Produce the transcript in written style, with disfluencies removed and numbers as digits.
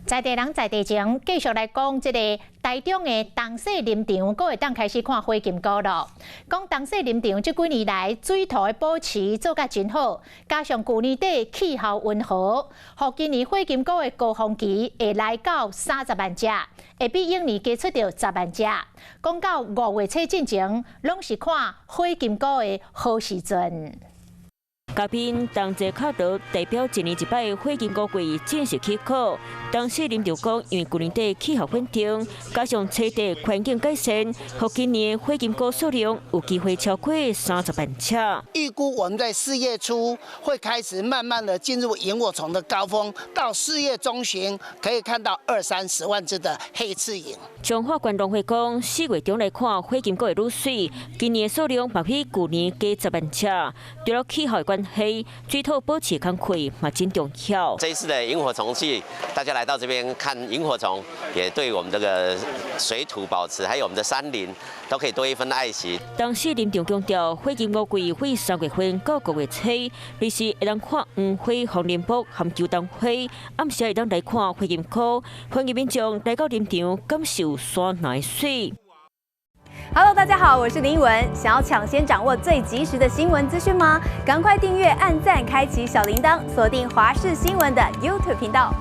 在地人在地情，继续来讲这个台中的东势林场，阁会当开始看花金菇咯。讲东势林场这几年来水土的保持做甲真好，加上去年底气候温和，互今年花金菇的高峰期会来到30万只，会比永年加出到10万只。讲到5月初进前，拢是看花金菇的好时阵。 嘉宾同齐敲锣，代表一年一摆花金菇季正式起考。当时林场讲，因为去年底气候稳定，加上土地环境改善，予今年花金菇数量有机会超过30万只。预估我们在4月初会开始慢慢的进入萤火虫的高峰，到4月中旬可以看到20-30万只的黑翅萤。彰化县农会讲，4月中来看花金菇会愈水，今年数量嘛比去年加10万只。除了气候的关系，水土保持工课嘛真重要。这一次的萤火虫季，大家来到这边看萤火虫，也对我们这个水土保持，还有我们的山林，都可以多一分爱惜。当时林场强调，花金菇季会3月份到5月初，日时会当看黄花、红莲卜和秋冬花，暗时会当来看花金菇。欢迎民众来到林场感受山内水。 Hello， 大家好，我是林依文。想要抢先掌握最及时的新闻资讯吗？赶快订阅、按赞、开启小铃铛，锁定华视新闻的 YouTube 频道。